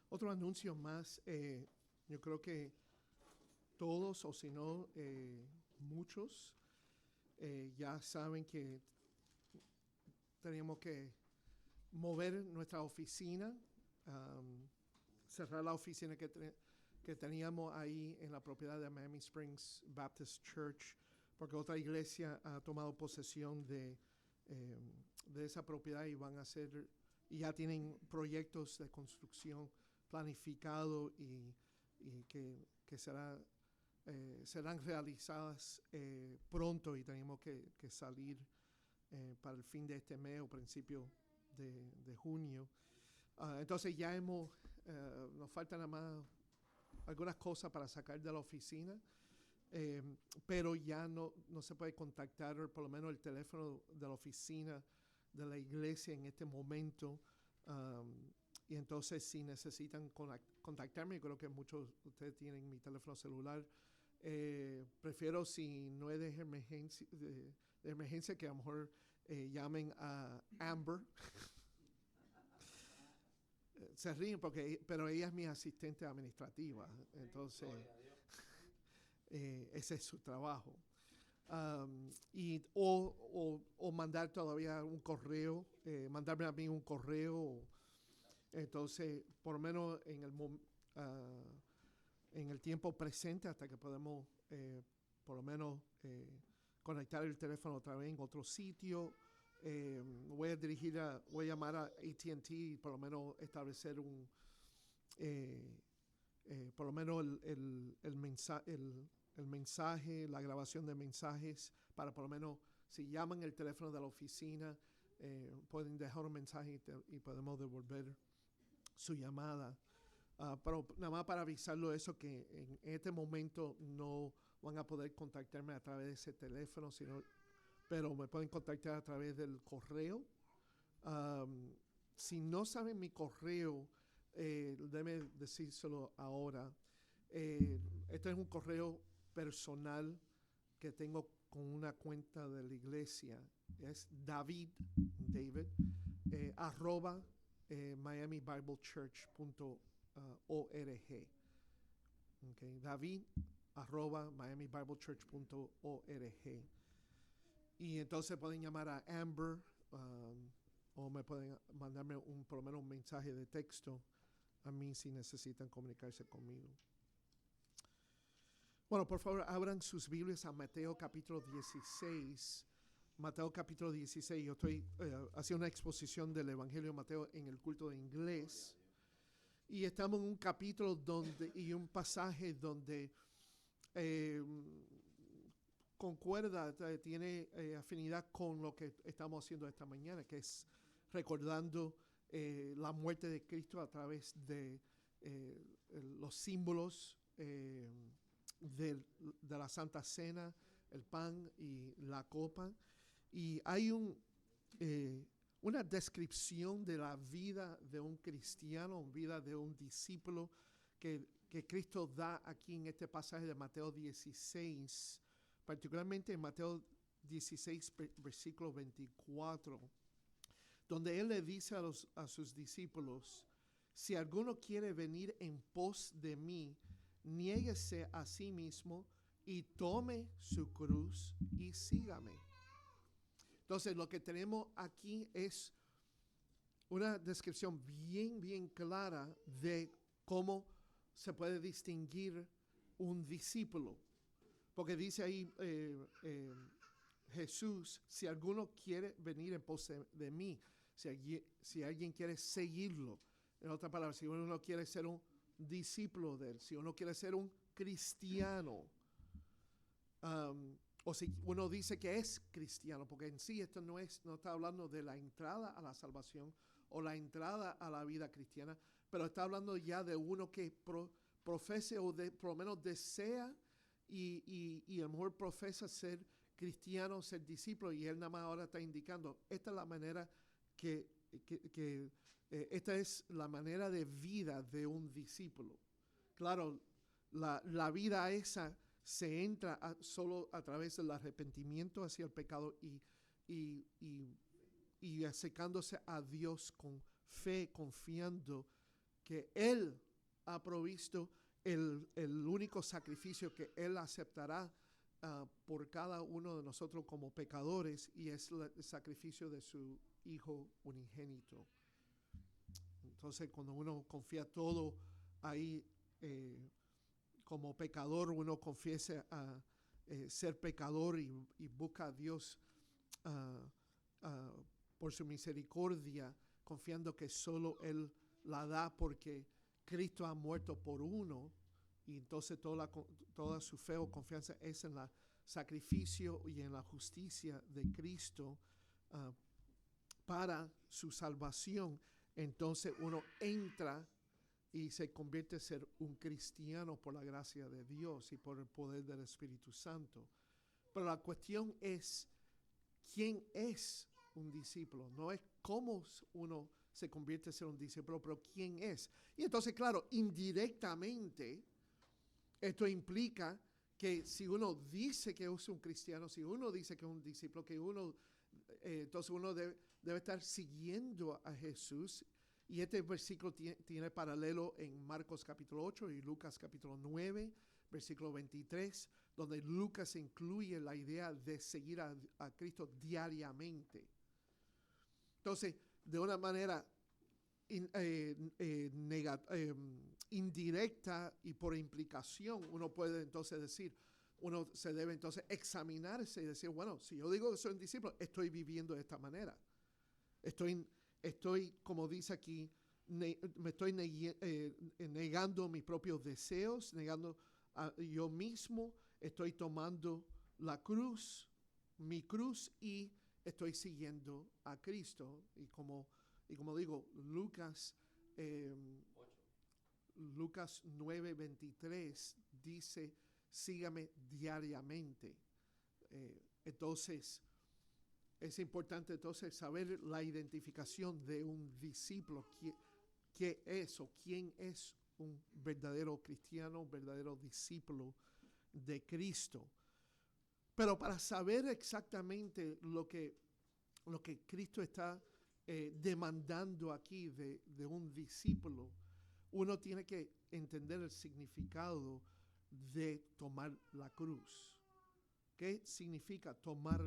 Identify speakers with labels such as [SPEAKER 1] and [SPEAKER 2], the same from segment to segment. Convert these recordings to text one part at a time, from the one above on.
[SPEAKER 1] Otro anuncio más, yo creo que todos, o si no, muchos, ya saben que teníamos que mover nuestra oficina, cerrar la oficina que teníamos ahí en la propiedad de Miami Springs Baptist Church, porque otra iglesia ha tomado posesión de esa propiedad y van a hacer, y ya tienen proyectos de construcción planificado y que serán realizadas pronto, y tenemos que salir para el fin de este mes o principio de junio. Entonces ya nos faltan nada más algunas cosas para sacar de la oficina, pero ya no se puede contactar, por lo menos el teléfono de la oficina de la iglesia en este momento. Y entonces si necesitan contactarme, creo que muchos de ustedes tienen mi teléfono celular. Prefiero, si no es de emergencia, que a lo mejor llamen a Amber. Se ríen pero ella es mi asistente administrativa, entonces ese es su trabajo. O mandar todavía un correo, mandarme a mí un correo. Entonces, por lo menos en el tiempo presente, hasta que podemos por lo menos conectar el teléfono otra vez en otro sitio, voy a llamar a AT&T y por lo menos establecer por lo menos el mensaje, la grabación de mensajes, para por lo menos, si llaman el teléfono de la oficina, pueden dejar un mensaje y podemos devolver su llamada. Pero nada más para avisarlo eso, que en este momento no van a poder contactarme a través de ese teléfono, pero me pueden contactar a través del correo. Si no saben mi correo, déjenme decírselo ahora. Este es un correo personal que tengo con una cuenta de la iglesia. Es David, miamibiblechurch.org. Okay, David @miamibiblechurch.org. Y entonces pueden llamar a Amber, o me pueden mandarme por lo menos un mensaje de texto a mí si necesitan comunicarse conmigo. Bueno, por favor, abran sus Biblias a Mateo capítulo 16. Mateo capítulo 16. Yo estoy haciendo una exposición del Evangelio de Mateo en el culto de inglés. Y estamos en un capítulo y un pasaje donde concuerda, tiene afinidad con lo que estamos haciendo esta mañana, que es recordando la muerte de Cristo a través de los símbolos de la Santa Cena, el pan y la copa. Y hay una descripción de la vida de un cristiano, vida de un discípulo que Cristo da aquí en este pasaje de Mateo 16, particularmente en Mateo 16, versículo 24, donde Él le dice a sus discípulos: si alguno quiere venir en pos de mí, niéguese a sí mismo y tome su cruz y sígame. Entonces, lo que tenemos aquí es una descripción bien, bien clara de cómo se puede distinguir un discípulo. Porque dice ahí Jesús: si alguno quiere venir en pos de mí, si alguien quiere seguirlo. En otras palabras, si uno quiere ser un discípulo de él, si uno quiere ser un cristiano, o si uno dice que es cristiano, porque en sí esto no está hablando de la entrada a la salvación o la entrada a la vida cristiana, pero está hablando ya de uno que profese o por lo menos desea y a lo mejor profesa ser cristiano, ser discípulo, y él nada más ahora está indicando: esta es la manera esta es la manera de vida de un discípulo. Claro, la vida esa se entra solo a través del arrepentimiento hacia el pecado y acercándose a Dios con fe, confiando que Él ha provisto el único sacrificio que Él aceptará por cada uno de nosotros como pecadores, y es el sacrificio de su Hijo unigénito. Entonces, cuando uno confía todo ahí, como pecador, uno confiesa a ser pecador y busca a Dios por su misericordia, confiando que solo Él la da porque Cristo ha muerto por uno, y entonces toda su fe o confianza es en el sacrificio y en la justicia de Cristo para su salvación. Entonces uno entra y se convierte en ser un cristiano por la gracia de Dios y por el poder del Espíritu Santo. Pero la cuestión es, ¿quién es un discípulo? No es cómo uno se convierte en ser un discípulo, pero ¿quién es? Y entonces, claro, indirectamente, esto implica que si uno dice que es un cristiano, si uno dice que es un discípulo, que entonces uno debe estar siguiendo a Jesús. Y este versículo tiene paralelo en Marcos capítulo 8 y Lucas capítulo 9, versículo 23, donde Lucas incluye la idea de seguir a Cristo diariamente. Entonces, de una manera indirecta y por implicación, uno puede entonces decir, uno se debe entonces examinarse y decir, bueno, si yo digo que soy un discípulo, estoy viviendo de esta manera. Estoy, como dice aquí, me estoy negando mis propios deseos, negando a yo mismo, estoy tomando mi cruz, y estoy siguiendo a Cristo. Y como digo, Lucas 9:23 dice, sígame diariamente. Entonces, es importante entonces saber la identificación de un discípulo, qué es o quién es un verdadero cristiano, un verdadero discípulo de Cristo. Pero para saber exactamente lo que Cristo está demandando aquí de un discípulo, uno tiene que entender el significado de tomar la cruz. ¿Qué significa tomar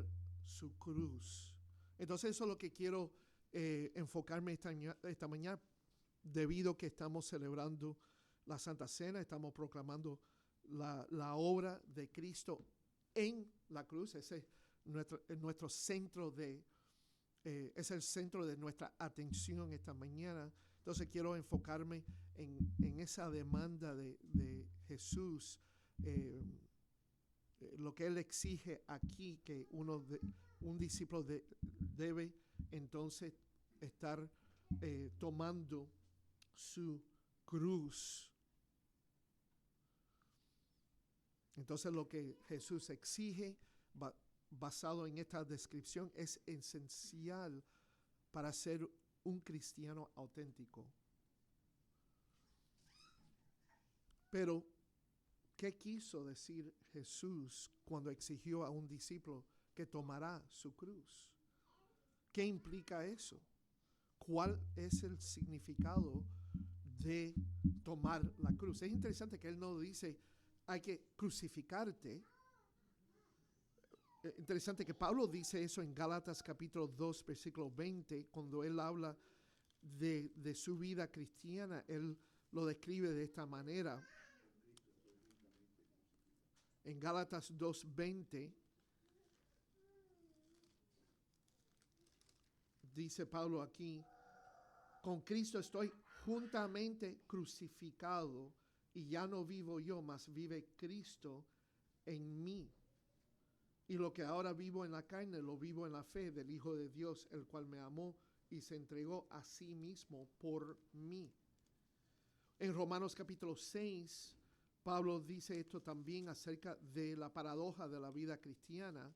[SPEAKER 1] su cruz? Entonces eso es lo que quiero enfocarme esta mañana, debido a que estamos celebrando la Santa Cena, estamos proclamando la obra de Cristo en la cruz. Ese es nuestro centro es el centro de nuestra atención esta mañana. Entonces quiero enfocarme en esa demanda de Jesús, lo que Él exige aquí, que un discípulo debe entonces estar tomando su cruz. Entonces lo que Jesús exige, basado en esta descripción, es esencial para ser un cristiano auténtico. Pero, ¿qué quiso decir Jesús cuando exigió a un discípulo que tomará su cruz? ¿Qué implica eso? ¿Cuál es el significado de tomar la cruz? Es interesante que Él no dice, hay que crucificarte. Interesante que Pablo dice eso en Gálatas capítulo 2, versículo 20, cuando él habla de su vida cristiana, él lo describe de esta manera. En Gálatas 2:20 dice Pablo aquí, con Cristo estoy juntamente crucificado, y ya no vivo yo, mas vive Cristo en mí. Y lo que ahora vivo en la carne, lo vivo en la fe del Hijo de Dios, el cual me amó y se entregó a sí mismo por mí. En Romanos capítulo 6, Pablo dice esto también acerca de la paradoja de la vida cristiana,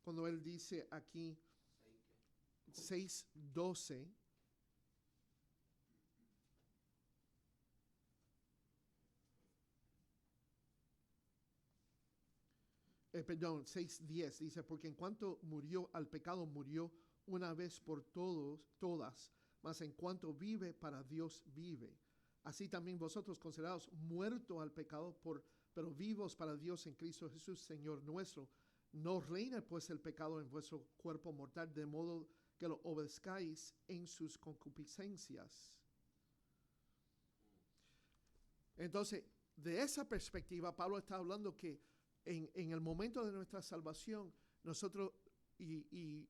[SPEAKER 1] cuando él dice aquí 6:12, perdón, 6:10 dice, porque en cuanto murió al pecado, murió una vez por todas, mas en cuanto vive, para Dios vive. Así también vosotros, considerados muertos al pecado, pero vivos para Dios en Cristo Jesús, Señor nuestro. No reina pues el pecado en vuestro cuerpo mortal, de modo que lo obedezcáis en sus concupiscencias. Entonces, de esa perspectiva, Pablo está hablando que en el momento de nuestra salvación, nosotros y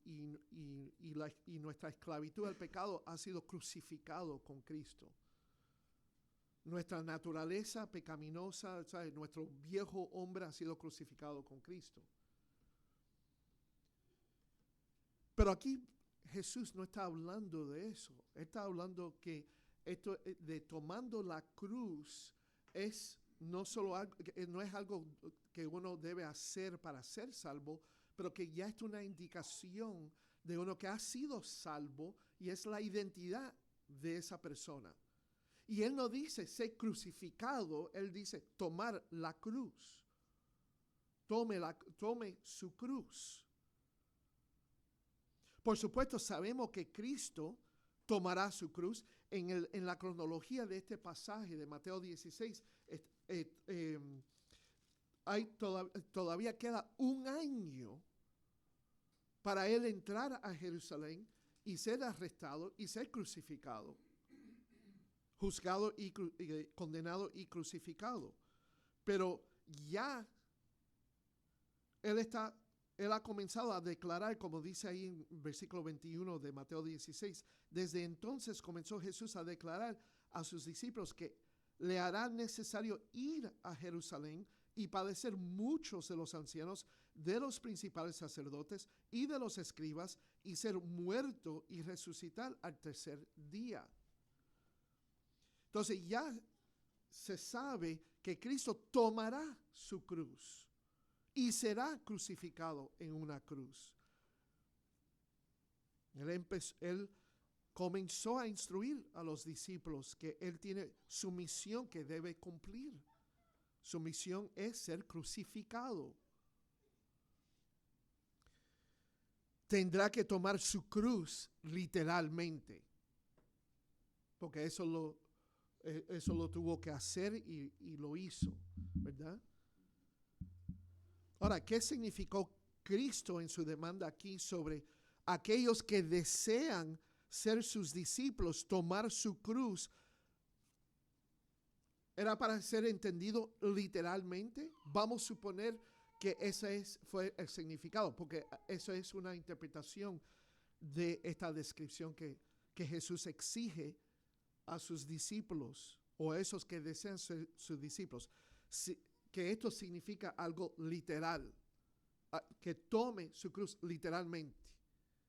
[SPEAKER 1] nuestra esclavitud al pecado ha sido crucificado con Cristo. Nuestra naturaleza pecaminosa, ¿sabes? Nuestro viejo hombre ha sido crucificado con Cristo. Pero aquí Jesús no está hablando de eso. Él está hablando que esto de tomando la cruz es no solo algo, no es algo que uno debe hacer para ser salvo, pero que ya es una indicación de uno que ha sido salvo y es la identidad de esa persona. Y él no dice ser crucificado, él dice tomar la cruz. Tome su cruz. Por supuesto, sabemos que Cristo tomará su cruz. En la cronología de este pasaje de Mateo 16, todavía queda un año para él entrar a Jerusalén y ser arrestado y ser crucificado, juzgado y condenado y crucificado. Pero ya él ha comenzado a declarar, como dice ahí en versículo 21 de Mateo 16, desde entonces comenzó Jesús a declarar a sus discípulos que le hará necesario ir a Jerusalén y padecer muchos de los ancianos, de los principales sacerdotes y de los escribas, y ser muerto y resucitar al tercer día. Entonces ya se sabe que Cristo tomará su cruz y será crucificado en una cruz. Él comenzó a instruir a los discípulos que él tiene su misión que debe cumplir. Su misión es ser crucificado. Tendrá que tomar su cruz literalmente, porque eso lo tuvo que hacer y lo hizo, ¿verdad? Ahora, ¿qué significó Cristo en su demanda aquí sobre aquellos que desean ser sus discípulos, tomar su cruz? ¿Era para ser entendido literalmente? Vamos a suponer que ese fue el significado, porque eso es una interpretación de esta descripción que Jesús exige a sus discípulos o a esos que desean ser sus discípulos. Que esto significa algo literal, que tome su cruz literalmente,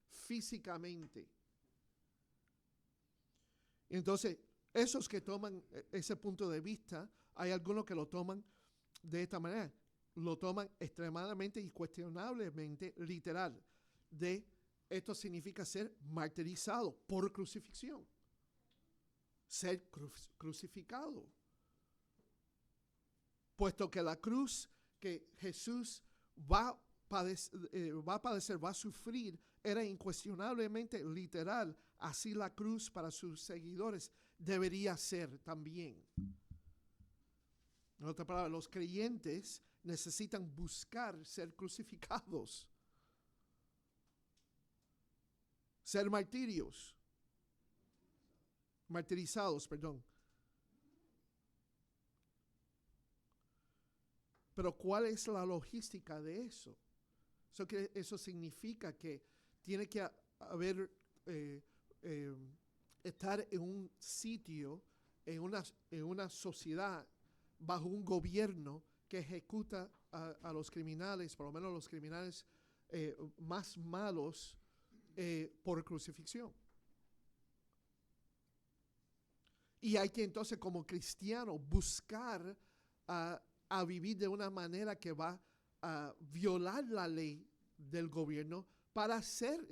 [SPEAKER 1] físicamente. Entonces, esos que toman ese punto de vista, hay algunos que lo toman de esta manera, lo toman extremadamente y cuestionablemente literal. Esto significa ser martirizado por crucifixión, ser crucificado. Puesto que la cruz que Jesús va a padecer, va a sufrir, era incuestionablemente literal. Así la cruz para sus seguidores debería ser también. En otras palabras, los creyentes necesitan buscar ser crucificados, ser martirizados. Pero ¿cuál es la logística de eso? Eso significa que tiene que estar en un sitio, en una sociedad, bajo un gobierno que ejecuta a los criminales, por lo menos los criminales más malos, por crucifixión. Y hay que entonces como cristiano buscar a vivir de una manera que va a violar la ley del gobierno para ser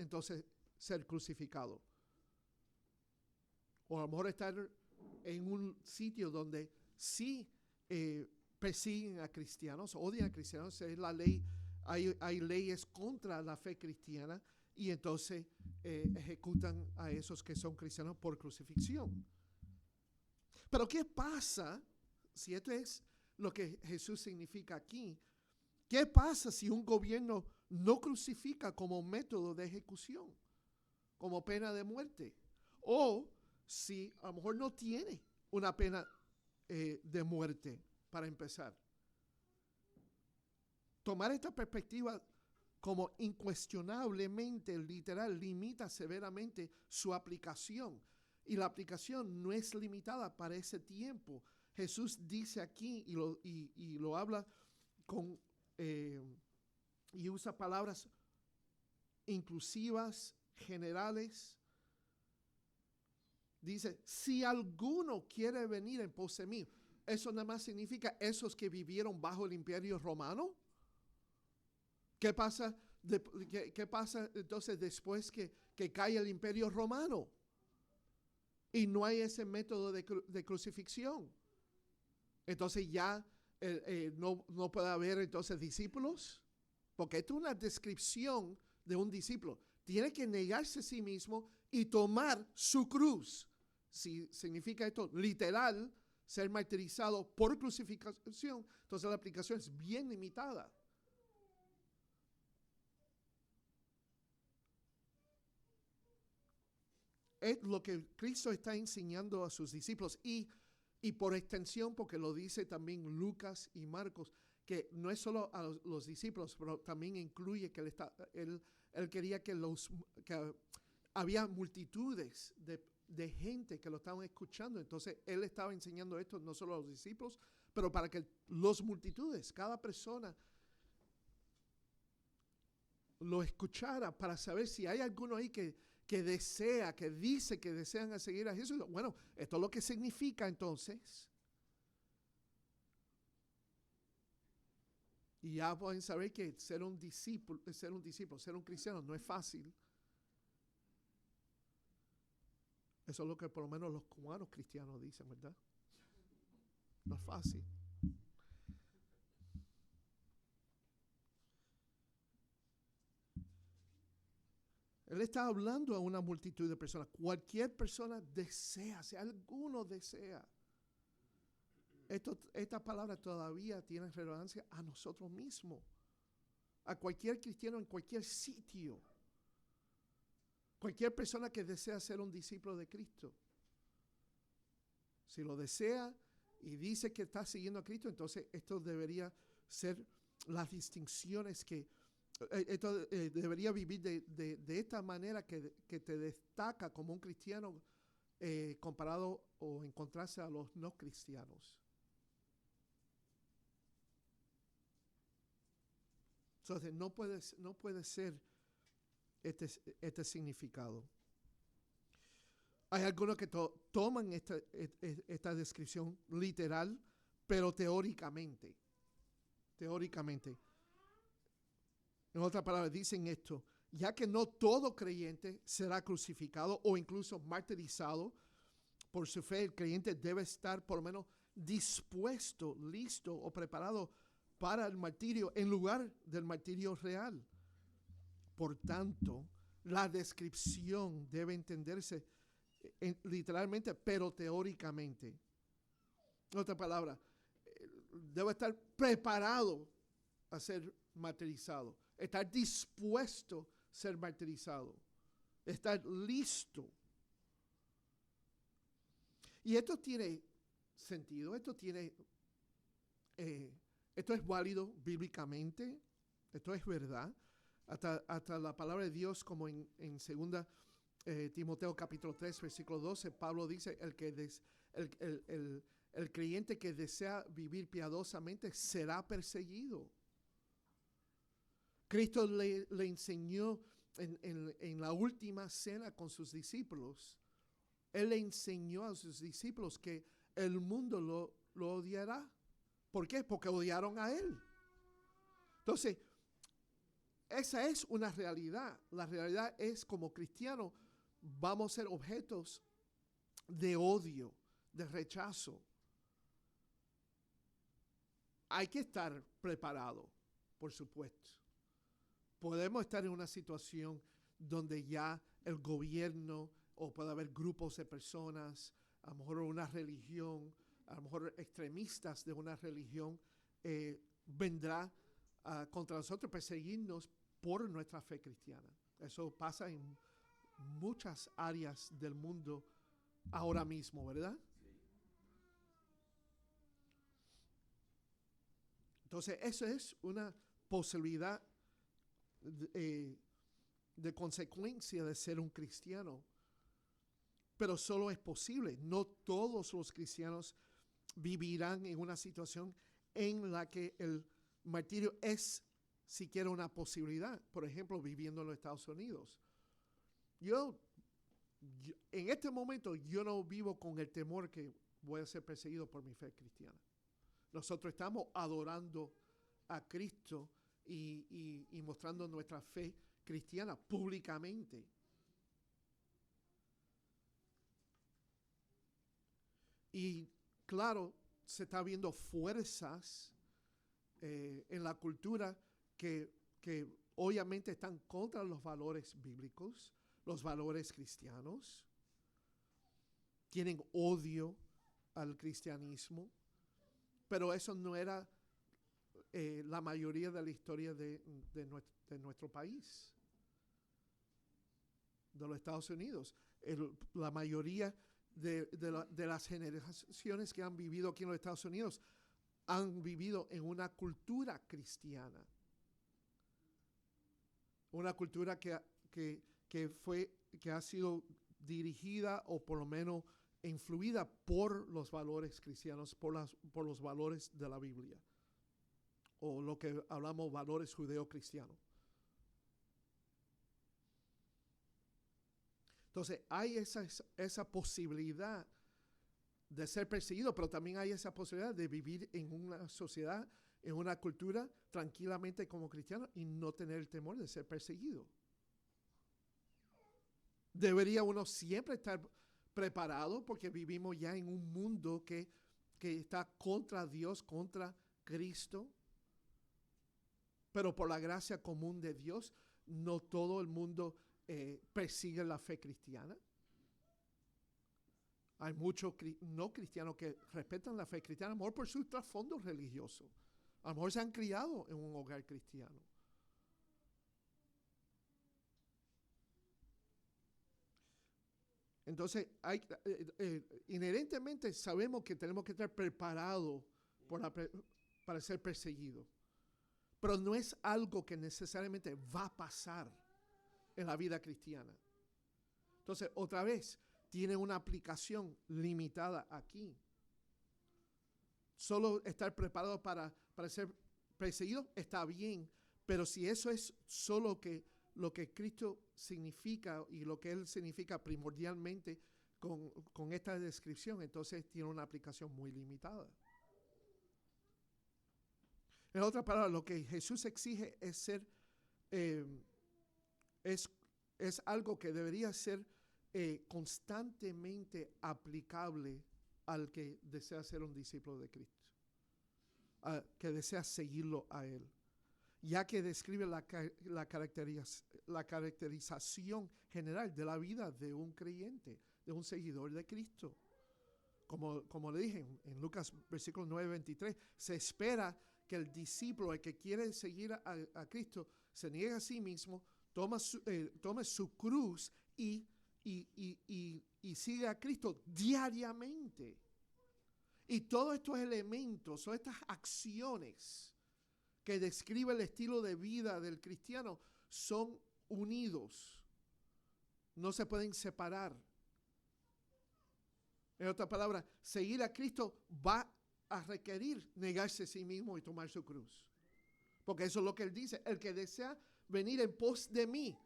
[SPEAKER 1] crucificado. O a lo mejor estar en un sitio donde sí persiguen a cristianos, odian a cristianos, es la ley, hay leyes contra la fe cristiana y entonces ejecutan a esos que son cristianos por crucifixión. Pero ¿qué pasa si esto es lo que Jesús significa aquí? ¿Qué pasa si un gobierno no crucifica como método de ejecución, como pena de muerte? O si a lo mejor no tiene una pena de muerte para empezar. Tomar esta perspectiva como incuestionablemente literal limita severamente su aplicación. Y la aplicación no es limitada para ese tiempo. Jesús dice aquí y lo habla con y usa palabras inclusivas, generales. Dice, si alguno quiere venir en pos de mí, eso nada más significa esos que vivieron bajo el imperio romano. ¿Qué pasa entonces después que cae el imperio romano? Y no hay ese método de crucifixión. Entonces ya no puede haber entonces discípulos. Porque esto es una descripción de un discípulo. Tiene que negarse a sí mismo y tomar su cruz. Si significa esto literal, ser martirizado por crucifixión, entonces la aplicación es bien limitada. Es lo que Cristo está enseñando a sus discípulos y por extensión, porque lo dice también Lucas y Marcos, que no es solo a los discípulos, pero también incluye que él quería que había multitudes de gente que lo estaban escuchando. Entonces él estaba enseñando esto no solo a los discípulos, pero para que los multitudes, cada persona lo escuchara, para saber si hay alguno ahí que desea, que dice que desean seguir a Jesús. Bueno, esto es lo que significa entonces. Y ya pueden saber que ser un discípulo, ser un cristiano no es fácil. Eso es lo que por lo menos los cubanos cristianos dicen, ¿verdad? No es fácil. Él está hablando a una multitud de personas. Cualquier persona desea, si alguno desea. Esta palabra todavía tiene relevancia a nosotros mismos. A cualquier cristiano en cualquier sitio. Cualquier persona que desea ser un discípulo de Cristo. Si lo desea y dice que está siguiendo a Cristo, entonces esto debería ser las distinciones que esto debería vivir de esta manera que te destaca como un cristiano comparado o en contraste a los no cristianos. Entonces no puede ser este significado. Hay algunos que toman esta descripción literal, pero teóricamente. En otras palabras, dicen esto: ya que no todo creyente será crucificado o incluso martirizado por su fe, el creyente debe estar por lo menos dispuesto, listo o preparado para el martirio en lugar del martirio real. Por tanto, la descripción debe entenderse literalmente, pero teóricamente. En otras palabras, debe estar preparado a ser martirizado. Estar dispuesto a ser martirizado. Estar listo. Y esto tiene sentido, esto es válido bíblicamente, esto es verdad. Hasta la palabra de Dios, como en 2 Timoteo capítulo 3, versículo 12, Pablo dice, el creyente que desea vivir piadosamente será perseguido. Cristo le enseñó en la última cena con sus discípulos. Él le enseñó a sus discípulos que el mundo lo odiará. ¿Por qué? Porque odiaron a él. Entonces, esa es una realidad. La realidad es, como cristianos, vamos a ser objetos de odio, de rechazo. Hay que estar preparado, por supuesto. Podemos estar en una situación donde ya el gobierno, o puede haber grupos de personas, a lo mejor una religión, a lo mejor extremistas de una religión, vendrá contra nosotros, perseguirnos por nuestra fe cristiana. Eso pasa en muchas áreas del mundo ahora mismo, ¿verdad? Entonces, eso es una posibilidad de consecuencia de ser un cristiano. Pero solo es posible. No todos los cristianos vivirán en una situación en la que el martirio es siquiera una posibilidad. Por ejemplo, viviendo en los Estados Unidos. Yo en este momento, yo no vivo con el temor que voy a ser perseguido por mi fe cristiana. Nosotros estamos adorando a Cristo y mostrando nuestra fe cristiana públicamente. Y claro, se está viendo fuerzas en la cultura que obviamente están contra los valores bíblicos, los valores cristianos. Tienen odio al cristianismo, pero eso no era la mayoría de la historia de nuestro país, de los Estados Unidos. La mayoría de las generaciones que han vivido aquí en los Estados Unidos han vivido en una cultura cristiana. Una cultura que ha sido dirigida o por lo menos influida por los valores cristianos, por los valores de la Biblia, o lo que hablamos valores judeo-cristianos. Entonces hay esa posibilidad de ser perseguido, pero también hay esa posibilidad de vivir en una sociedad, en una cultura tranquilamente como cristiano y no tener el temor de ser perseguido. Debería uno siempre estar preparado porque vivimos ya en un mundo que está contra Dios, contra Cristo. Pero por la gracia común de Dios, no todo el mundo persigue la fe cristiana. Hay muchos no cristianos que respetan la fe cristiana, a lo mejor por su trasfondo religioso. A lo mejor se han criado en un hogar cristiano. Entonces, inherentemente sabemos que tenemos que estar preparados para ser perseguidos. Pero no es algo que necesariamente va a pasar en la vida cristiana. Entonces, otra vez, tiene una aplicación limitada aquí. Solo estar preparado para ser perseguido está bien, pero si eso es solo lo que Cristo significa y lo que Él significa primordialmente con esta descripción, entonces tiene una aplicación muy limitada. En otras palabras, lo que Jesús exige es ser, es algo que debería ser constantemente aplicable al que desea ser un discípulo de Cristo, que desea seguirlo a Él, ya que describe la caracterización general de la vida de un creyente, de un seguidor de Cristo. Como le dije en Lucas versículo 9:23, se espera que el discípulo, el que quiere seguir a Cristo, se niegue a sí mismo, tome su cruz y sigue a Cristo diariamente. Y todos estos elementos, o estas acciones que describe el estilo de vida del cristiano, son unidos. No se pueden separar. En otras palabras, seguir a Cristo va a requerir negarse a sí mismo y tomar su cruz. Porque eso es lo que Él dice. El que desea venir en pos de mí,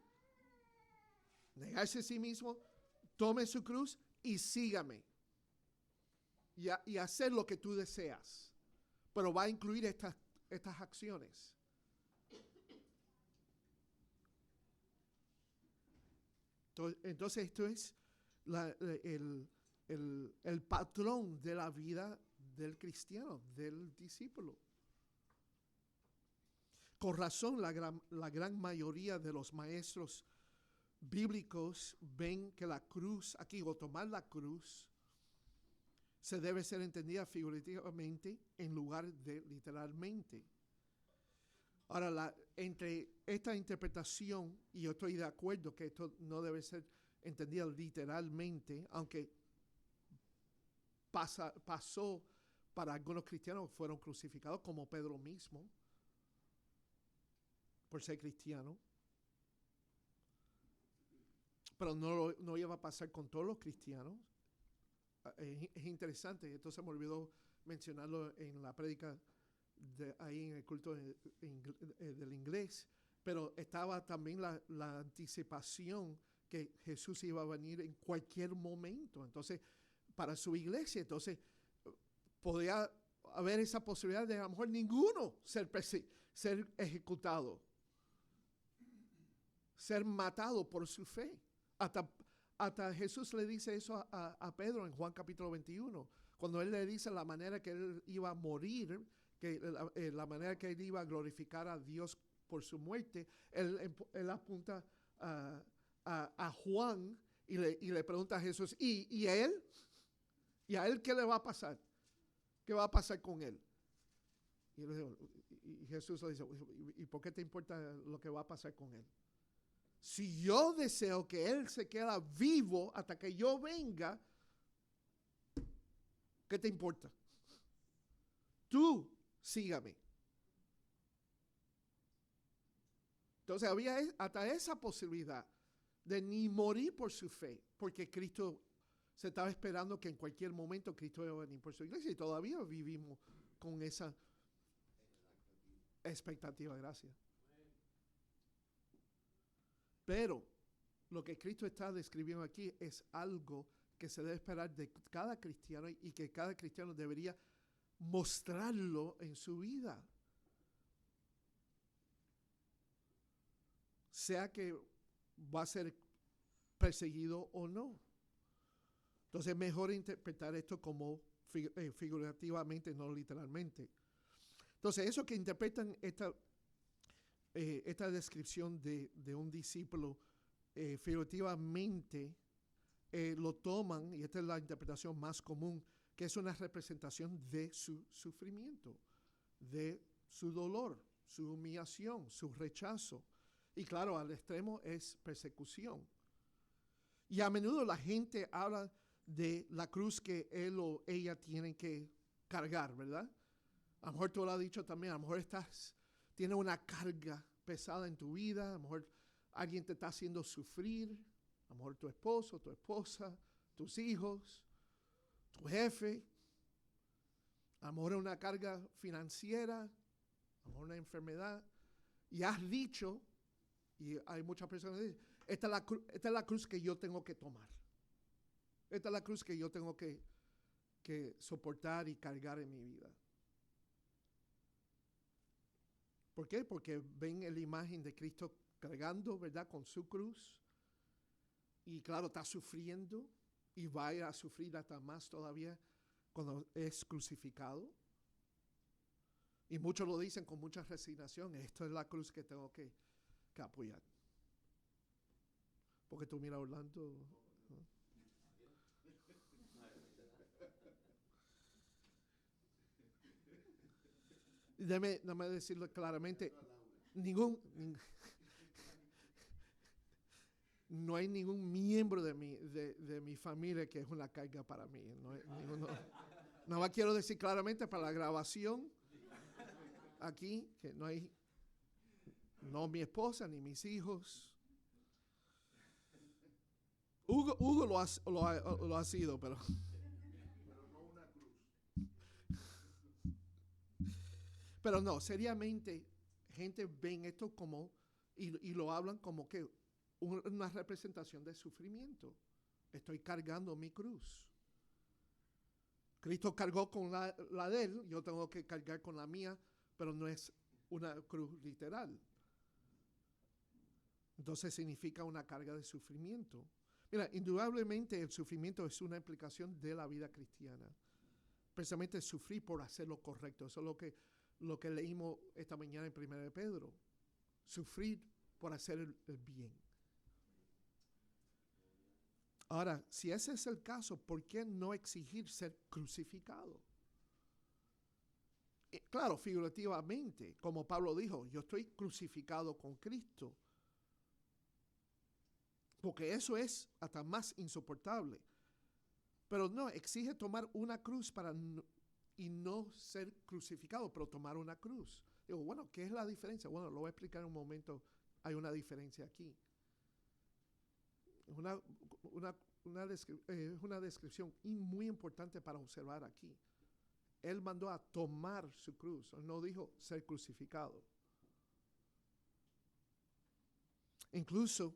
[SPEAKER 1] negarse a sí mismo, tome su cruz y sígame. Y hacer lo que tú deseas. Pero va a incluir estas acciones. Entonces esto es el patrón de la vida del cristiano, del discípulo. Con razón, la gran mayoría de los maestros bíblicos ven que la cruz aquí, o tomar la cruz, se debe ser entendida figurativamente en lugar de literalmente. Ahora, entre esta interpretación, y yo estoy de acuerdo que esto no debe ser entendido literalmente, aunque pasó para algunos cristianos, fueron crucificados, como Pedro mismo, por ser cristiano. Pero no iba a pasar con todos los cristianos. Es interesante, esto se me olvidó mencionarlo en la prédica ahí en el culto del inglés, pero estaba también la anticipación que Jesús iba a venir en cualquier momento, entonces, para su iglesia. Entonces, podía haber esa posibilidad de a lo mejor ninguno ser ejecutado, ser matado por su fe. Hasta Jesús le dice eso a Pedro en Juan capítulo 21, cuando él le dice la manera que él iba a morir, que la manera que él iba a glorificar a Dios por su muerte. Él apunta a Juan y le pregunta a Jesús, ¿y a él? ¿Y a él qué le va a pasar? ¿Qué va a pasar con él? Y Jesús le dice, ¿y por qué te importa lo que va a pasar con él? Si yo deseo que él se quede vivo hasta que yo venga, ¿qué te importa? Tú sígame. Entonces había hasta esa posibilidad de ni morir por su fe, porque Cristo se estaba esperando que en cualquier momento Cristo iba a venir por su iglesia, y todavía vivimos con esa expectativa. Gracias. Pero lo que Cristo está describiendo aquí es algo que se debe esperar de cada cristiano, y que cada cristiano debería mostrarlo en su vida. Sea que va a ser perseguido o no. Entonces es mejor interpretar esto como figurativamente, no literalmente. Entonces, eso que interpretan esta descripción de un discípulo figurativamente, lo toman, y esta es la interpretación más común, que es una representación de su sufrimiento, de su dolor, su humillación, su rechazo. Y claro, al extremo es persecución. Y a menudo la gente habla de la cruz que él o ella tienen que cargar, ¿verdad? A lo mejor tú lo has dicho también, a lo mejor tienes una carga pesada en tu vida, a lo mejor alguien te está haciendo sufrir, a lo mejor tu esposo, tu esposa, tus hijos, tu jefe, a lo mejor una carga financiera, a lo mejor una enfermedad, y has dicho, y hay muchas personas que dicen, esta es la cruz que yo tengo que tomar. Esta es la cruz que yo tengo que soportar y cargar en mi vida. ¿Por qué? Porque ven la imagen de Cristo cargando, ¿verdad?, con su cruz. Y claro, está sufriendo y va a ir a sufrir hasta más todavía cuando es crucificado. Y muchos lo dicen con mucha resignación, esto es la cruz que tengo que apoyar. Porque tú mira, Orlando, ¿no? Déjame decirlo claramente, no hay ningún miembro de mi familia que es una carga para mí. Nada más quiero decir claramente para la grabación aquí que no mi esposa ni mis hijos. Hugo lo ha sido, pero no una cruz. Pero no, seriamente, gente ven esto como, y lo hablan como que una representación de sufrimiento. Estoy cargando mi cruz. Cristo cargó con la de él, yo tengo que cargar con la mía, pero no es una cruz literal. Entonces significa una carga de sufrimiento. Mira, indudablemente el sufrimiento es una implicación de la vida cristiana. Precisamente sufrir por hacer lo correcto. Eso es lo que leímos esta mañana en 1 de Pedro. Sufrir por hacer el bien. Ahora, si ese es el caso, ¿por qué no exigir ser crucificado? Claro, figurativamente, como Pablo dijo, yo estoy crucificado con Cristo. Porque eso es hasta más insoportable. Pero no, exige tomar una cruz y no ser crucificado, pero tomar una cruz. Digo, bueno, ¿qué es la diferencia? Bueno, lo voy a explicar en un momento. Hay una diferencia aquí. Es una descripción muy importante para observar aquí. Él mandó a tomar su cruz. Él no dijo ser crucificado. Incluso,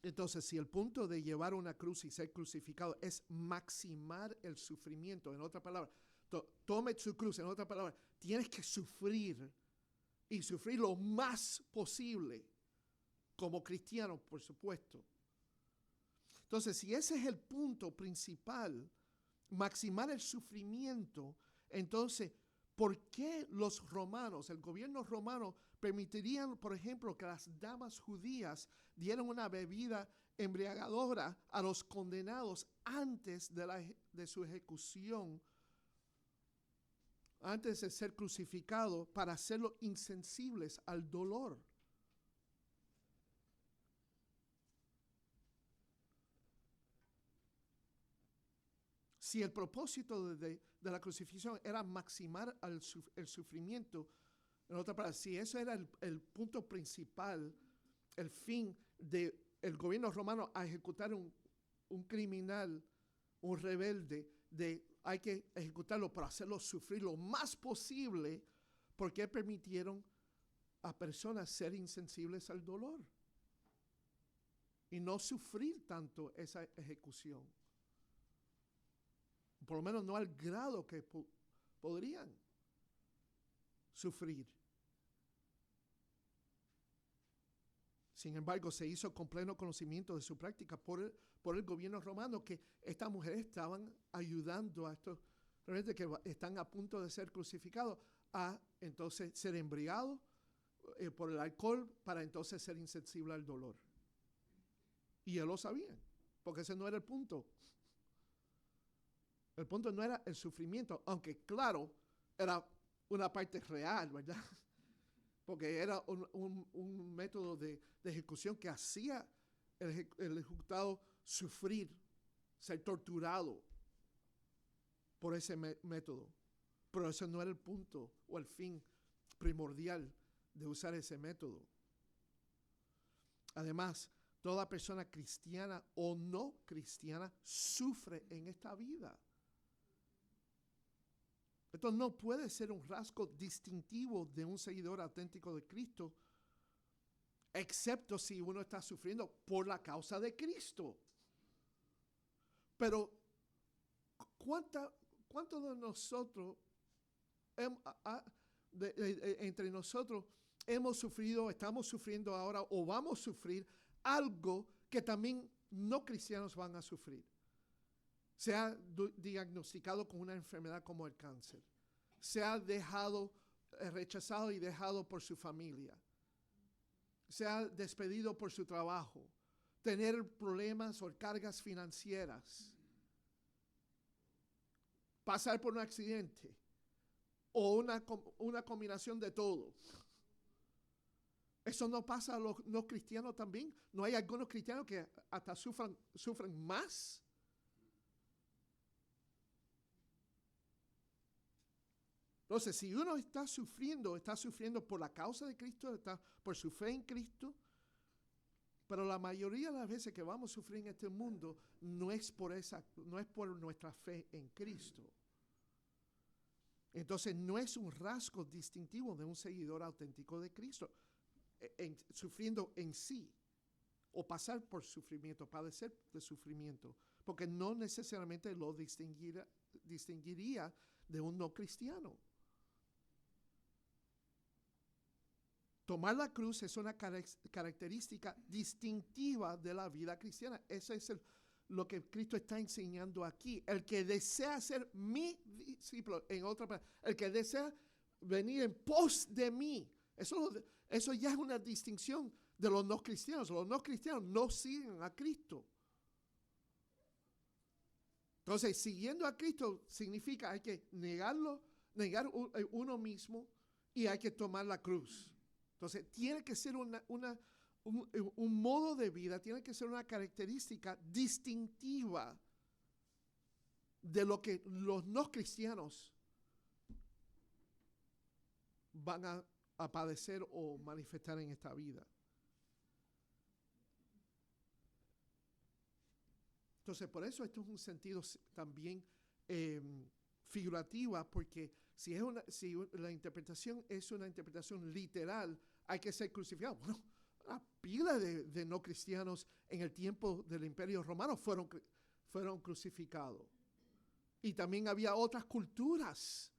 [SPEAKER 1] entonces, si el punto de llevar una cruz y ser crucificado es maximar el sufrimiento, en otra palabra, tome su cruz, en otra palabra, tienes que sufrir y sufrir lo más posible como cristiano, por supuesto. Entonces, si ese es el punto principal, maximar el sufrimiento, entonces, ¿por qué los romanos, el gobierno romano, permitirían, por ejemplo, que las damas judías dieran una bebida embriagadora a los condenados antes de su ejecución, antes de ser crucificado, para hacerlos insensibles al dolor? Si el propósito de la crucifixión era maximar el sufrimiento, en otra palabra, si eso era el punto principal, el fin del gobierno romano a ejecutar un criminal, un rebelde, hay que ejecutarlo para hacerlo sufrir lo más posible, porque permitieron a personas ser insensibles al dolor y no sufrir tanto esa ejecución. Por lo menos no al grado que podrían sufrir. Sin embargo, se hizo con pleno conocimiento de su práctica por el gobierno romano, que estas mujeres estaban ayudando a estos rebeldes que están a punto de ser crucificados a entonces ser embriagados por el alcohol para entonces ser insensible al dolor. Y ellos lo sabían, porque ese no era el punto. El punto no era el sufrimiento, aunque claro, era una parte real, ¿verdad? Porque era un método de ejecución que hacía el ejecutado sufrir, ser torturado por ese método. Pero ese no era el punto o el fin primordial de usar ese método. Además, toda persona cristiana o no cristiana sufre en esta vida. Esto no puede ser un rasgo distintivo de un seguidor auténtico de Cristo, excepto si uno está sufriendo por la causa de Cristo. Pero, ¿cuántos de nosotros, entre nosotros, hemos sufrido, estamos sufriendo ahora o vamos a sufrir algo que también no cristianos van a sufrir? Se ha diagnosticado con una enfermedad como el cáncer. Se ha rechazado y dejado por su familia. Se ha despedido por su trabajo. Tener problemas o cargas financieras. Pasar por un accidente. O una combinación de todo. ¿Eso no pasa a los no cristianos también? ¿No hay algunos cristianos que hasta sufren más? Entonces, si uno está sufriendo por la causa de Cristo, está por su fe en Cristo, pero la mayoría de las veces que vamos a sufrir en este mundo no es por nuestra fe en Cristo. Entonces, no es un rasgo distintivo de un seguidor auténtico de Cristo, sufriendo en sí, o pasar por sufrimiento, padecer de sufrimiento, porque no necesariamente lo distinguiría de un no cristiano. Tomar la cruz es una característica distintiva de la vida cristiana. Eso es lo que Cristo está enseñando aquí. El que desea ser mi discípulo, en otra palabra, el que desea venir en pos de mí, eso ya es una distinción de los no cristianos. Los no cristianos no siguen a Cristo. Entonces, siguiendo a Cristo significa hay que negar uno mismo y hay que tomar la cruz. Entonces, tiene que ser un modo de vida, tiene que ser una característica distintiva de lo que los no cristianos van a padecer o manifestar en esta vida. Entonces, por eso esto es un sentido también figurativa, porque si la interpretación es una interpretación literal, hay que ser crucificado. Bueno, una pila de no cristianos en el tiempo del Imperio Romano fueron crucificados. Y también había otras culturas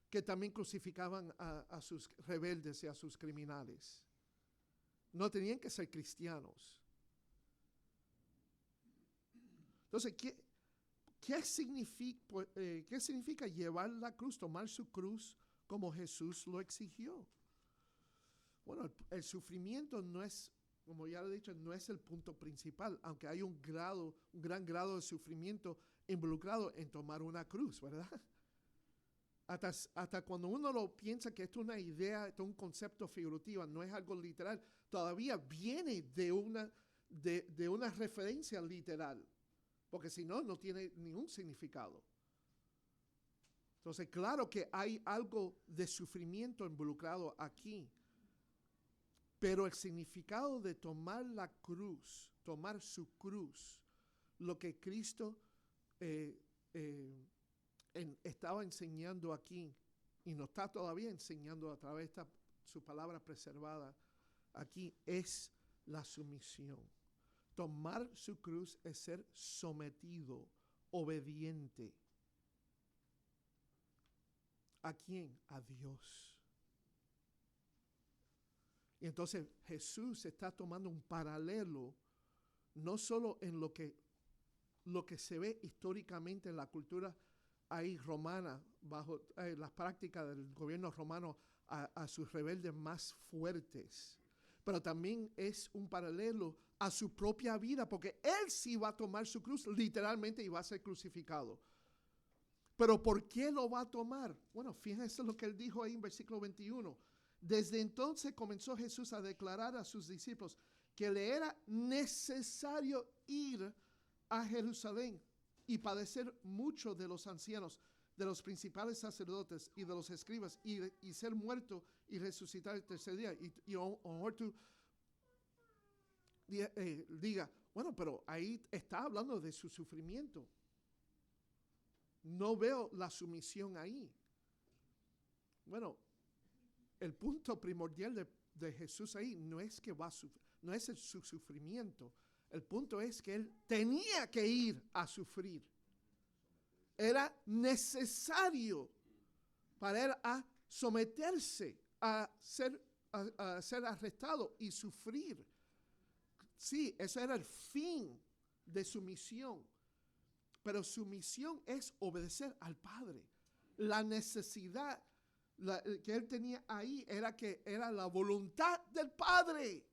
[SPEAKER 1] que también crucificaban a sus rebeldes y a sus criminales. No tenían que ser cristianos. Entonces, ¿qué significa llevar la cruz, tomar su cruz como Jesús lo exigió? Bueno, el sufrimiento no es, como ya lo he dicho, no es el punto principal, aunque hay un gran grado de sufrimiento involucrado en tomar una cruz, ¿verdad? Hasta cuando uno lo piensa que esto es una idea, esto es un concepto figurativo, no es algo literal, todavía viene de una referencia literal. Porque si no, no tiene ningún significado. Entonces, claro que hay algo de sufrimiento involucrado aquí. Pero el significado de tomar la cruz, tomar su cruz, lo que Cristo estaba enseñando aquí, y nos está todavía enseñando a través de su palabra preservada aquí, es la sumisión. Tomar su cruz es ser sometido, obediente. ¿A quién? A Dios. Y entonces Jesús está tomando un paralelo, no solo en lo que se ve históricamente en la cultura ahí romana, bajo las prácticas del gobierno romano a sus rebeldes más fuertes, pero también es un paralelo a su propia vida, porque Él sí va a tomar su cruz literalmente y va a ser crucificado. Pero ¿por qué lo va a tomar? Bueno, fíjense lo que Él dijo ahí en versículo 21. Desde entonces comenzó Jesús a declarar a sus discípulos que le era necesario ir a Jerusalén y padecer mucho de los ancianos, de los principales sacerdotes y de los escribas, y ser muerto y resucitar el tercer día. Y a lo mejor tú diga, bueno, pero ahí está hablando de su sufrimiento. No veo la sumisión ahí. Bueno, el punto primordial de Jesús ahí no es que no es su sufrimiento. El punto es que Él tenía que ir a sufrir. Era necesario para Él a someterse, a ser arrestado y sufrir. Sí, ese era el fin de su misión. Pero su misión es obedecer al Padre. La necesidad que Él tenía ahí era la voluntad del Padre.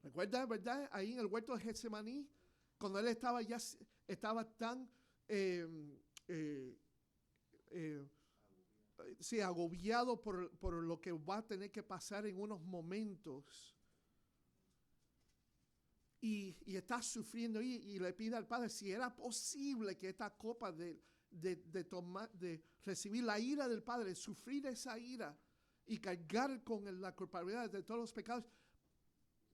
[SPEAKER 1] ¿Recuerda, verdad? Ahí en el huerto de Getsemaní, cuando Él estaba tan agobiado por lo que va a tener que pasar en unos momentos. Y está sufriendo y le pide al Padre si era posible que esta copa de recibir la ira del Padre, sufrir esa ira y cargar con la culpabilidad de todos los pecados,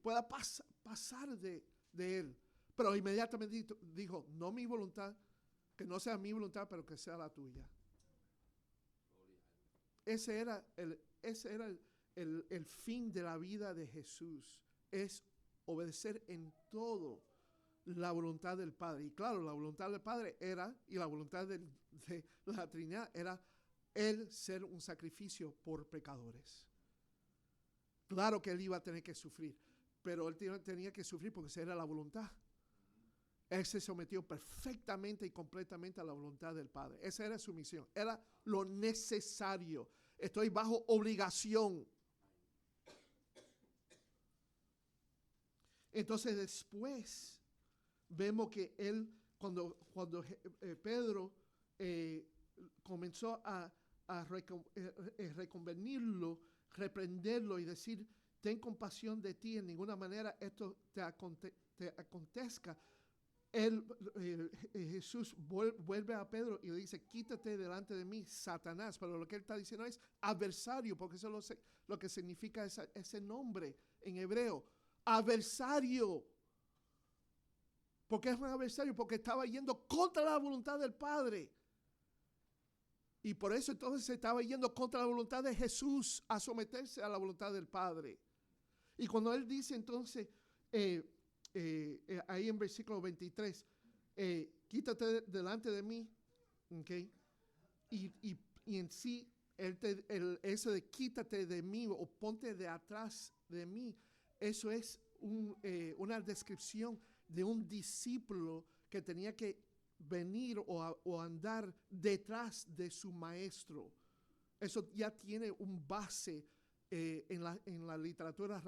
[SPEAKER 1] pueda pasar de Él. Pero inmediatamente dijo, no mi voluntad, que no sea mi voluntad, pero que sea la tuya. Ese era el fin de la vida de Jesús, es obedecer en todo la voluntad del Padre. Y claro, la voluntad del Padre era, y la voluntad de la Trinidad era, Él ser un sacrificio por pecadores. Claro que Él iba a tener que sufrir, pero Él tenía que sufrir porque esa era la voluntad. Él se sometió perfectamente y completamente a la voluntad del Padre. Esa era su misión, era lo necesario. Estoy bajo obligación. Entonces después vemos que Él, Pedro comenzó a reconvenirlo, reprenderlo y decir, ten compasión de ti, en ninguna manera esto te acontezca. Jesús vuelve a Pedro y le dice, quítate delante de mí, Satanás. Pero lo que él está diciendo es adversario, porque eso es lo que significa ese nombre en hebreo. Adversario. ¿Por qué es un adversario? Porque estaba yendo contra la voluntad del Padre. Y por eso entonces se estaba yendo contra la voluntad de Jesús a someterse a la voluntad del Padre. Y cuando él dice entonces, ahí en versículo 23, quítate delante de mí, ¿okay? Y en sí, eso de quítate de mí o ponte de atrás de mí, eso es una descripción de un discípulo que tenía que venir o andar detrás de su maestro. Eso ya tiene un base en la literatura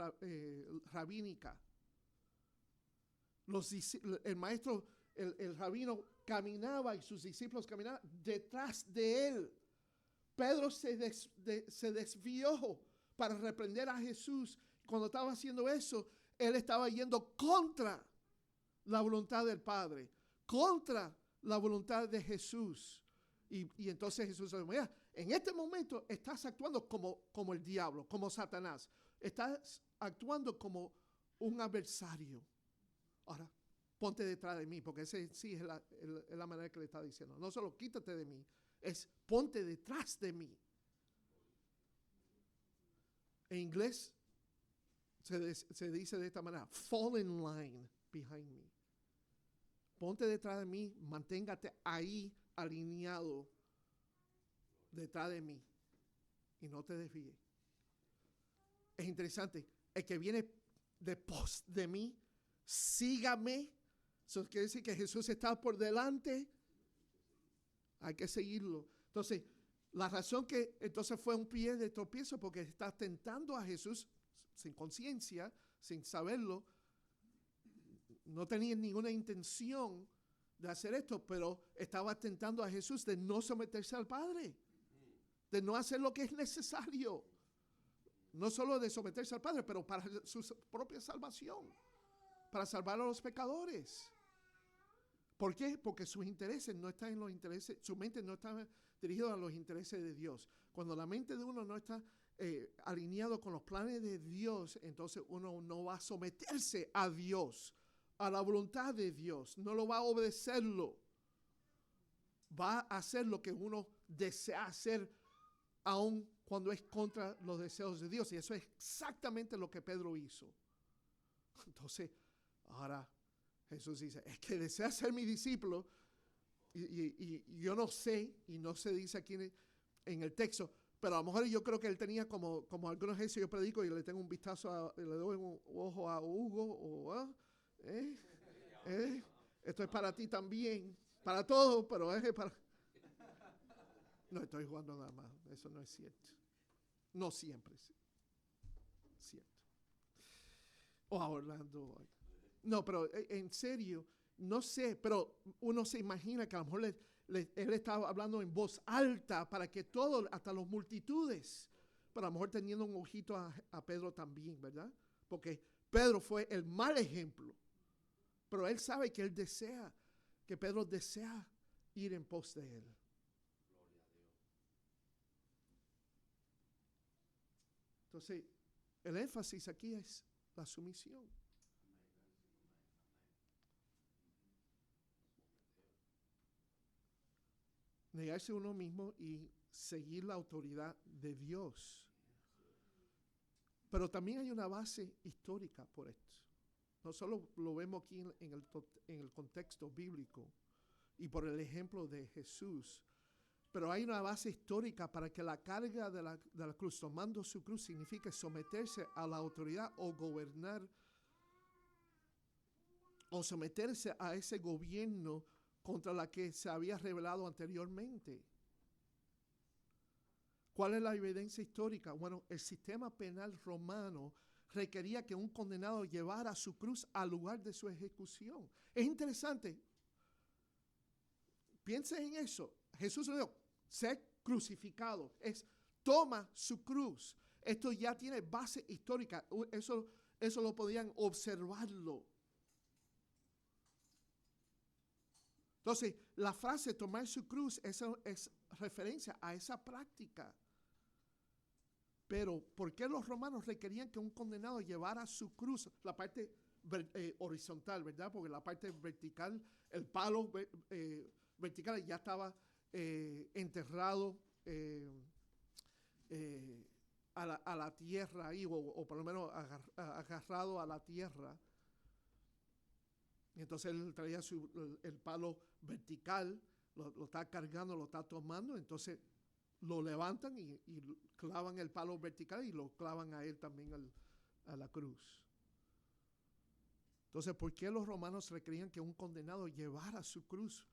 [SPEAKER 1] rabínica. El maestro, el rabino caminaba y sus discípulos caminaban detrás de él. Pedro se desvió para reprender a Jesús. Cuando estaba haciendo eso, él estaba yendo contra la voluntad del Padre, contra la voluntad de Jesús. Y entonces Jesús dice, mira, en este momento estás actuando como el diablo, como Satanás. Estás actuando como un adversario. Ahora, ponte detrás de mí, porque ese sí es la manera que le está diciendo. No solo quítate de mí, es ponte detrás de mí. En inglés se dice de esta manera, fall in line behind me. Ponte detrás de mí, manténgate ahí alineado detrás de mí y no te desvíes. Es interesante, el que viene después de mí, sígame. Eso quiere decir que Jesús está por delante. Hay que seguirlo. Entonces, la razón que entonces fue un pie de tropiezo porque está tentando a Jesús sin conciencia, sin saberlo. No tenía ninguna intención de hacer esto, pero estaba tentando a Jesús de no someterse al Padre, de no hacer lo que es necesario. No solo de someterse al Padre, pero para su propia salvación, para salvar a los pecadores. ¿Por qué? Porque sus intereses no están en los intereses, su mente no está dirigida a los intereses de Dios. Cuando la mente de uno no está alineado con los planes de Dios, entonces uno no va a someterse a Dios, a la voluntad de Dios, no lo va a obedecerlo. Va a hacer lo que uno desea hacer, aun cuando es contra los deseos de Dios. Y eso es exactamente lo que Pedro hizo. Entonces, ahora Jesús dice, es que desea ser mi discípulo. Y yo no sé, y no se dice aquí en el texto, pero a lo mejor yo creo que él tenía como algunas veces yo predico y le tengo un vistazo, le doy un ojo a Hugo, esto es para ti también, para todos, pero es para... No estoy jugando nada más, eso no es cierto. No siempre es cierto. O a Orlando. No, pero en serio, no sé, pero uno se imagina que a lo mejor él estaba hablando en voz alta para que todos, hasta las multitudes, pero a lo mejor teniendo un ojito a Pedro también, ¿verdad? Porque Pedro fue el mal ejemplo, pero él sabe que que Pedro desea ir en pos de él. Entonces, el énfasis aquí es la sumisión. Negarse a uno mismo y seguir la autoridad de Dios. Pero también hay una base histórica por esto. No solo lo vemos aquí en el contexto bíblico y por el ejemplo de Jesús, pero hay una base histórica para que la carga de la cruz, tomando su cruz, significa someterse a la autoridad o gobernar, o someterse a ese gobierno contra la que se había rebelado anteriormente. ¿Cuál es la evidencia histórica? Bueno, el sistema penal romano requería que un condenado llevara su cruz al lugar de su ejecución. Es interesante, Piensen en eso. Jesús no dijo, ser crucificado. Es toma su cruz. Esto ya tiene base histórica. Eso lo podían observarlo. Entonces, la frase tomar su cruz es referencia a esa práctica. Pero, ¿por qué los romanos requerían que un condenado llevara su cruz? La parte horizontal, ¿verdad? Porque la parte vertical, el palo vertical ya estaba enterrado a la tierra ahí, o por lo menos agarrado a la tierra. Y entonces él traía el palo vertical, lo está cargando, lo está tomando, entonces lo levantan y clavan el palo vertical y lo clavan a él también a la cruz. Entonces, ¿por qué los romanos requerían que un condenado llevara su cruz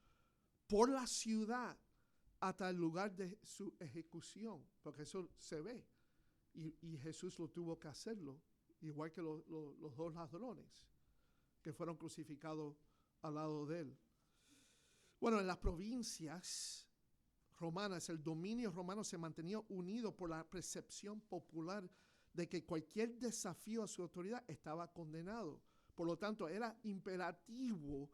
[SPEAKER 1] por la ciudad hasta el lugar de su ejecución? Porque eso se ve. Y Jesús lo tuvo que hacerlo, igual que los dos ladrones que fueron crucificados al lado de él. Bueno, en las provincias romanas, el dominio romano se mantenía unido por la percepción popular de que cualquier desafío a su autoridad estaba condenado. Por lo tanto, era imperativo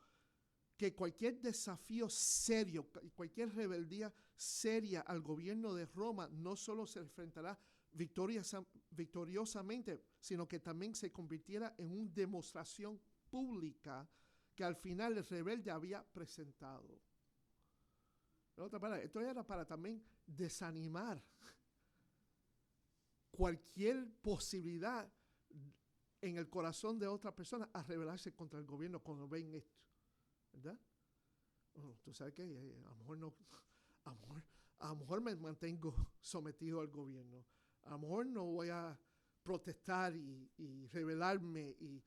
[SPEAKER 1] que cualquier desafío serio, cualquier rebeldía seria al gobierno de Roma no solo se enfrentará victoriosamente, sino que también se convirtiera en una demostración pública que al final el rebelde había presentado. De otra manera, esto era para también desanimar cualquier posibilidad en el corazón de otra persona a rebelarse contra el gobierno cuando ven esto, ¿verdad? Bueno, tú sabes que a lo mejor me mantengo sometido al gobierno, a lo mejor no voy a protestar y rebelarme y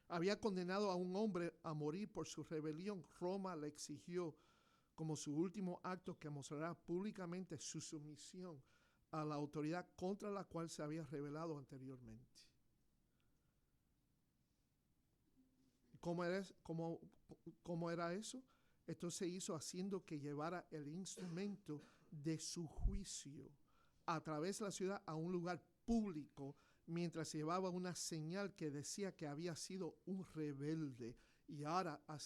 [SPEAKER 1] había condenado a un hombre a morir por su rebelión. Roma le exigió como su último acto que mostrará públicamente su sumisión a la autoridad contra la cual se había rebelado anteriormente. ¿Cómo era eso? Esto se hizo haciendo que llevara el instrumento de su juicio a través de la ciudad a un lugar público, mientras llevaba una señal que decía que había sido un rebelde y ahora ha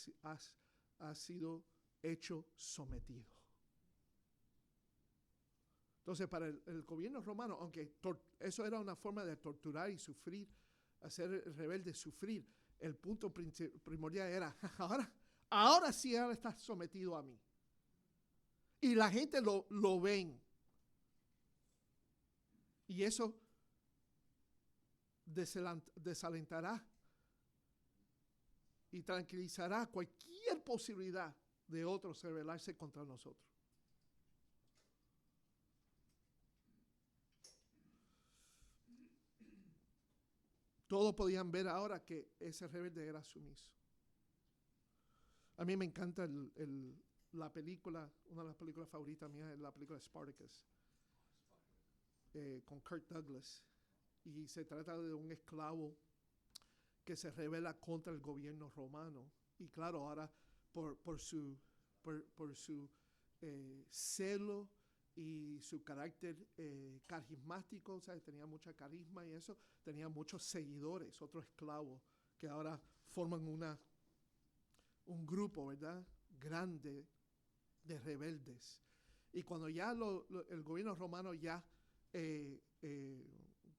[SPEAKER 1] sido hecho sometido. Entonces, para el gobierno romano, aunque eso era una forma de torturar y sufrir, hacer el rebelde sufrir, el punto primordial era, ahora sí ahora está sometido a mí. Y la gente lo ven. Y eso desalentará y tranquilizará cualquier posibilidad de otros rebelarse contra nosotros. Todos podían ver ahora que ese rebelde era sumiso. A mí me encanta la película, una de las películas favoritas mías es la película Spartacus, con Kirk Douglas. Y se trata de un esclavo que se rebela contra el gobierno romano. Y claro, ahora por su celo y su carácter carismático, o sea, tenía mucha carisma y eso, tenía muchos seguidores, otros esclavos que ahora forman un grupo, ¿verdad?, grande de rebeldes. Y cuando ya el gobierno romano ya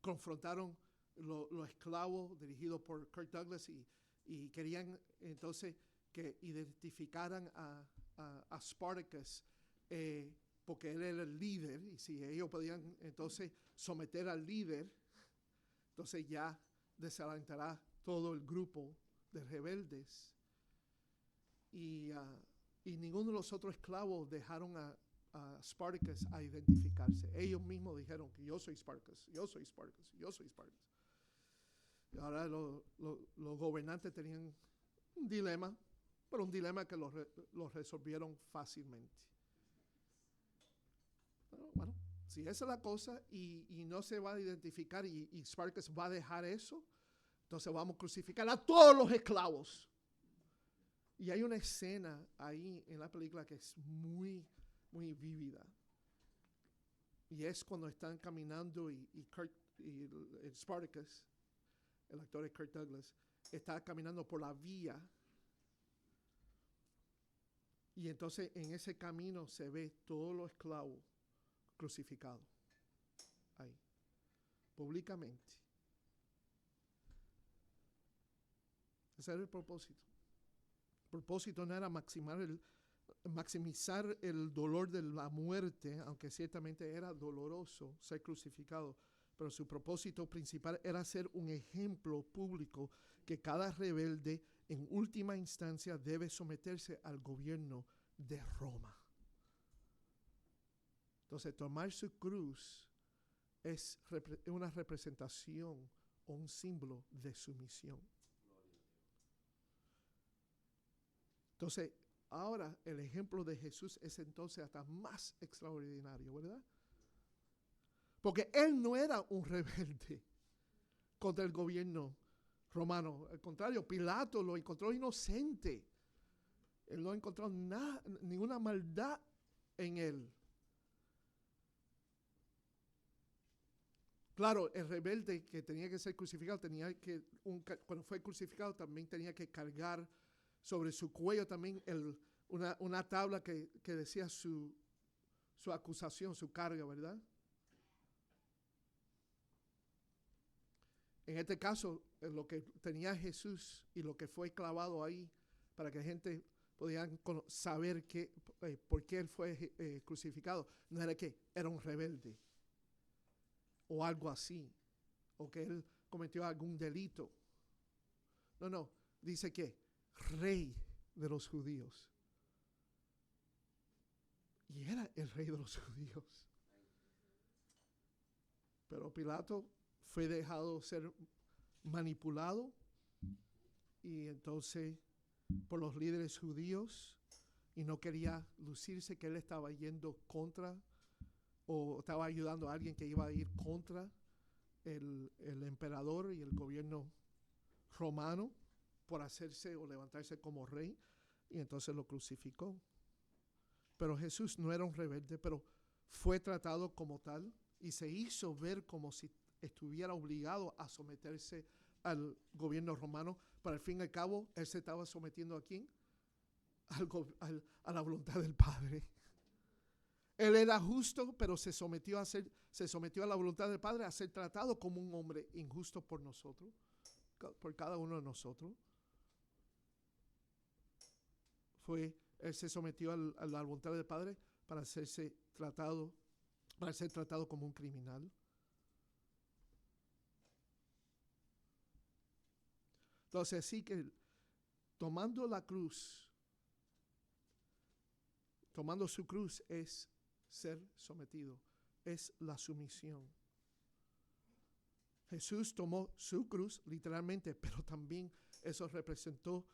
[SPEAKER 1] confrontaron los esclavos dirigidos por Kirk Douglas y querían entonces que identificaran a Spartacus porque él era el líder, y si ellos podían entonces someter al líder, entonces ya desalentará todo el grupo de rebeldes. Y ninguno de los otros esclavos dejaron a Spartacus a identificarse. Ellos mismos dijeron que yo soy Spartacus, yo soy Spartacus, yo soy Spartacus. Y ahora los gobernantes tenían un dilema, pero un dilema que lo resolvieron fácilmente. Pero, bueno, si esa es la cosa y no se va a identificar y Spartacus va a dejar eso, Entonces vamos a crucificar a todos los esclavos. Y hay una escena ahí en la película que es muy, muy vívida. Y es cuando están caminando y el Spartacus, el actor de Kirk Douglas, está caminando por la vía. Y entonces en ese camino se ve todos los esclavos crucificados. Ahí. Públicamente. Ese era el propósito. El propósito no era maximizar el dolor de la muerte, aunque ciertamente era doloroso ser crucificado, pero su propósito principal era ser un ejemplo público que cada rebelde en última instancia debe someterse al gobierno de Roma. Entonces, tomar su cruz es una representación o un símbolo de sumisión. Entonces, ahora el ejemplo de Jesús es entonces hasta más extraordinario, ¿verdad? Porque él no era un rebelde contra el gobierno romano. Al contrario, Pilato lo encontró inocente. Él no encontró ninguna maldad en él. Claro, el rebelde que tenía que ser crucificado, cuando fue crucificado también tenía que cargar sobre su cuello también una tabla que decía su acusación, su carga, ¿verdad? En este caso, lo que tenía Jesús y lo que fue clavado ahí, para que la gente pudiera saber por qué él fue crucificado, no era que era un rebelde o algo así, o que él cometió algún delito. No, dice que rey de los judíos. Y era el rey de los judíos. Pero Pilato fue dejado ser manipulado y entonces por los líderes judíos y no quería lucirse que él estaba yendo contra o estaba ayudando a alguien que iba a ir contra el emperador y el gobierno romano por hacerse o levantarse como rey, y entonces lo crucificó. Pero Jesús no era un rebelde, pero fue tratado como tal y se hizo ver como si estuviera obligado a someterse al gobierno romano, pero al fin y al cabo él se estaba sometiendo ¿a quién? A la voluntad del Padre. Él era justo, pero se sometió a la voluntad del Padre a ser tratado como un hombre injusto por nosotros, por cada uno de nosotros. Él se sometió a la voluntad del Padre para ser tratado como un criminal. Entonces, así que tomando su cruz es ser sometido, es la sumisión. Jesús tomó su cruz literalmente, pero también eso representó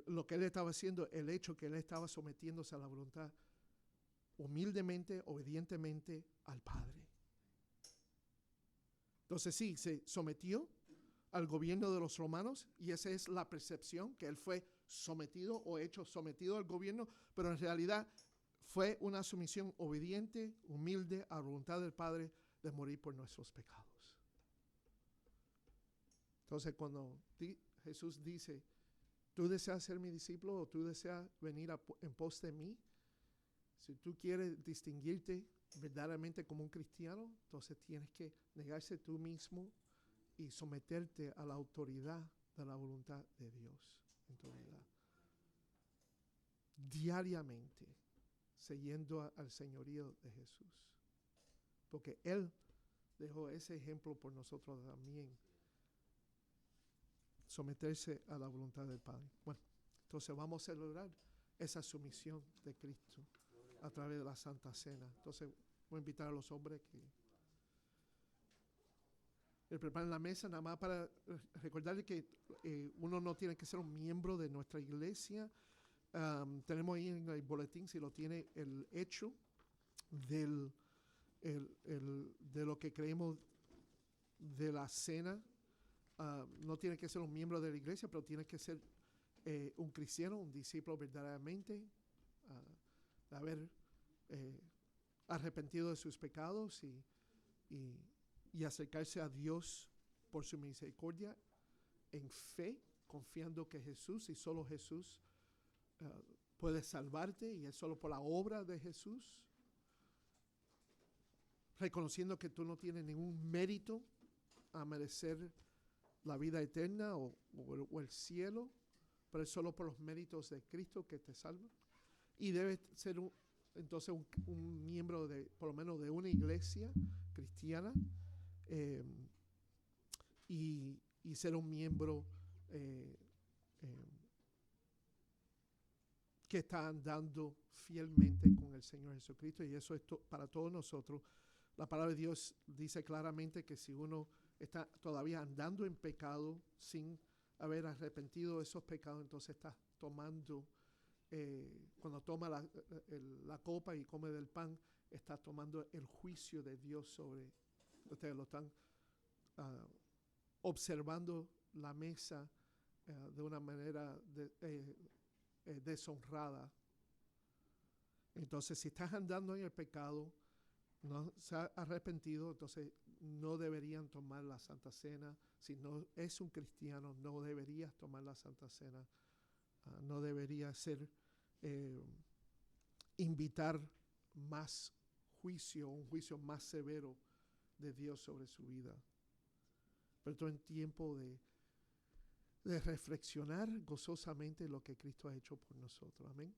[SPEAKER 1] lo que él estaba haciendo, el hecho que él estaba sometiéndose a la voluntad humildemente, obedientemente al Padre. Entonces sí, se sometió al gobierno de los romanos y esa es la percepción, que él fue sometido o hecho sometido al gobierno, pero en realidad fue una sumisión obediente, humilde a la voluntad del Padre de morir por nuestros pecados. Entonces cuando Jesús dice, ¿tú deseas ser mi discípulo o tú deseas venir en pos de mí? Si tú quieres distinguirte verdaderamente como un cristiano, entonces tienes que negarse tú mismo y someterte a la autoridad de la voluntad de Dios en tu vida. Diariamente, siguiendo al señorío de Jesús. Porque Él dejó ese ejemplo por nosotros también. Someterse a la voluntad del Padre. Bueno, entonces vamos a celebrar esa sumisión de Cristo a través de la Santa Cena. Entonces voy a invitar a los hombres que preparen la mesa, nada más para recordarles que uno no tiene que ser un miembro de nuestra iglesia. Tenemos ahí en el boletín, si lo tiene, el hecho de lo que creemos de la cena no tienes que ser un miembro de la iglesia, pero tienes que ser un cristiano, un discípulo verdaderamente, de haber arrepentido de sus pecados y acercarse a Dios por su misericordia en fe, confiando que Jesús y solo Jesús puede salvarte, y es solo por la obra de Jesús, reconociendo que tú no tienes ningún mérito a merecer la vida eterna o el cielo, pero es solo por los méritos de Cristo que te salva. Y debes ser entonces un miembro por lo menos de una iglesia cristiana, y ser un miembro que está andando fielmente con el Señor Jesucristo, y eso es para todos nosotros. La palabra de Dios dice claramente que si uno está todavía andando en pecado sin haber arrepentido de esos pecados, entonces está tomando, cuando toma la copa y come del pan, está tomando el juicio de Dios sobre ustedes. Lo están observando la mesa de una manera deshonrada. Entonces, si estás andando en el pecado, no se ha arrepentido, entonces no deberían tomar la Santa Cena. Si no es un cristiano, no deberías tomar la Santa Cena. No debería ser invitar más juicio, un juicio más severo de Dios sobre su vida. Pero todo en tiempo de reflexionar gozosamente lo que Cristo ha hecho por nosotros. Amén.